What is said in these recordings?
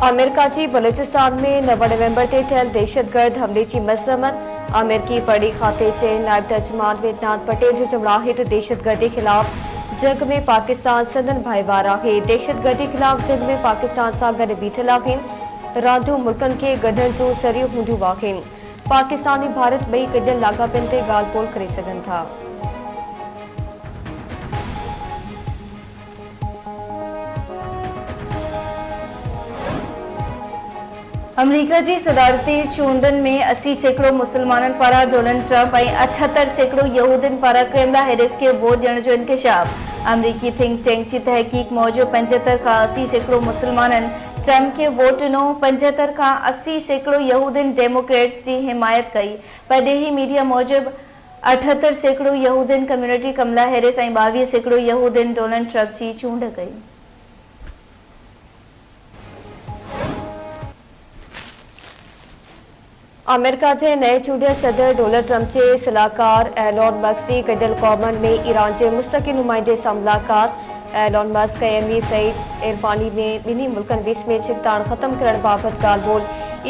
America जी बलूचिस्तान में 9 नवंबर ते थियल दहशतगर्द हमले की मज़म्मत। अमेरिकी पड़ी खाते से नायब तर्जमान वेदनाथ पटेल जो चवणो आहे त दहशतगर्दी खिलाफ जंग में पाकिस्तान संदन भाईवार है। दहशतगर्दी खिलाफ जंग में पाकिस्तान सां गॾु बीठल आहिनि। रांदियूं मुल्कनि खे गढ़ण जो ज़रियो हूंदियूं आहिनि। पाकिस्तान ऐं भारत ॿई गॾियल लाॻापनि ते ॻाल्हि ॿोल करे सघनि था। अमेरिका जी सदारती चूंडनि में 80 सैकड़ो मुसलमाननि पारां डोनाल्ड ट्रंप ऐं 78 सैकड़ो यहूदियुनि पारां कमला हैरिस खे वोट ॾियण जो इंकशाफ। अमरीकी थिंक टैंक जी तहक़ीक़ मूजिबि 75 खां 80 सैकड़ो मुसलमाननि ट्रंप खे वोट ॾिनो। 75 खां 80 सैकड़ो यहूदियुनि डेमोक्रेट्स जी हिमायत कई। परॾेही मीडिया मूजिबि 78 सैकड़ो यहूदियुनि कम्युनिटी कमला हैरिस ऐं 22 सैकड़ो यहूदियुनि डोनाल्ड ट्रंप जी चूंड कई। अमेरिका के नए चूंडियल सदर डोनाल्ड ट्रंप के सलाहकार एलोन मस्क की गॾियल क़ौमनि में ईरान के मुस्तक़िल नुमाइंदे सां मुलाक़ात। एलोन मस्क ऐं एमी सईद इरफानी में ॿिन्ही मुल्कनि विच में छिकताण ख़त्म करण बाबत ॻाल्हि ॿोल।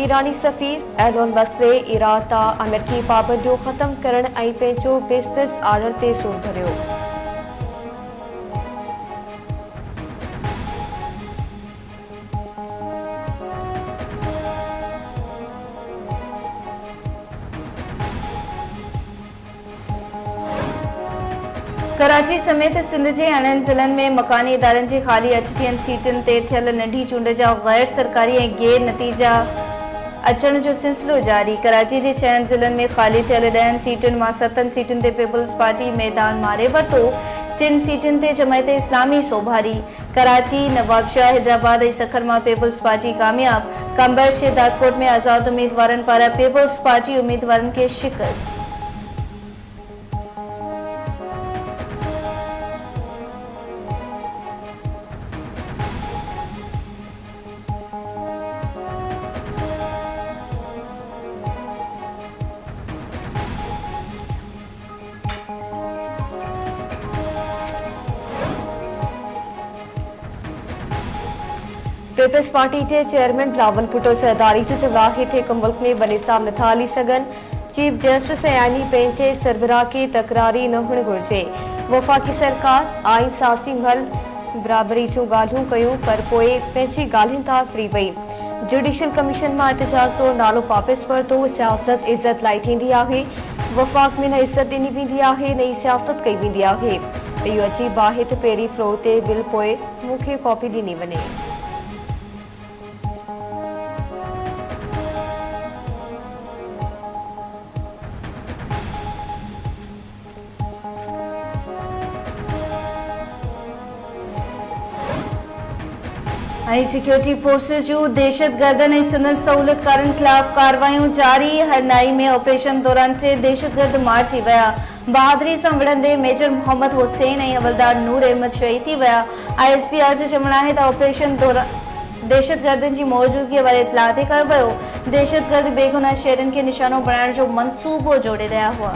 ईरानी सफ़ीर एलोन मस्क ने ईरान तां अमेरिकी पाबंदियूं ख़त्म करण ऐं पंहिंजो बिज़नेस आर्डर ते ज़ोर भरियो। कराची समेत सिंध के अणनि ज़िलनि में मकानी इदारनि जी ख़ाली 68 सीटुनि ते थियल नंढी चूंड जा गैर सरकारी ऐं गैर नतीजा अचण जो सिलसिलो जारी। कराची के 6 ज़िलनि में ख़ाली थियल 10 सीटुनि मां 7 सीटुनि ते पीपल्स पार्टी मैदान मारे वरितो। 3 सीटुनि ते जमायत इस्लामी सोभारी। कराची, नवाबशाह, हैदराबाद ऐं सखर मां पीपल्स पार्टी कामयाब। कंबर, शेदाकोट में आज़ाद उम्मीदवारनि पारां पीपल्स पार्टी उम्मीदवारनि खे शिकस्त। पीपल्स पार्टी के चेयरमैन बिलावल भुट्टो सरदारी जो चवणो आहे त हिक मुल्क में वॾे सां नथा हली सघनि। चीफ जस्टिस यानी पंहिंजे सरबराह खे तकरारी न हुअणु घुरिजे। वफ़ाक़ी सरकार आइन सासी हल बराबरी जूं ॻाल्हियूं कयूं पर पोइ पंहिंजी ॻाल्हियुनि तां फिरी वई। जुडिशल कमीशन मां एहतजाज तौरु नालो वापसि वरितो। सियासत इज़त लाइ थींदी आहे। वफ़ाक़ में न इज़त ॾिनी वेंदी आहे न ई सियासत कई वेंदी आहे। इहो अजीब आहे त पहिरीं फ्लोर ते बिल पोइ मूंखे कॉपी ॾिनी वञे। सिक्योरिटी फोर्सेस जो दहशतगर्दनि ऐं संदन सहूलियतकारनि खिलाफ कार्रवाइयूं जारी। हरनाई में ऑपरेशन दौरान 3 दहशतगर्द मार थी विया। बहादुरी सां विढ़ंदे मेजर मोहम्मद हुसैन ऐं हवलदार नूर अहमद शहीद थी विया। ISPR जो चवणो आहे त ऑपरेशन दौरान दहशतगर्दनि जी मौजूदगी वारे इतलाह ते कयो वियो। दहशतगर्द बेगुनाह शहरनि खे निशानो बणाइण जो मंसूबो जोड़े रहिया हुआ।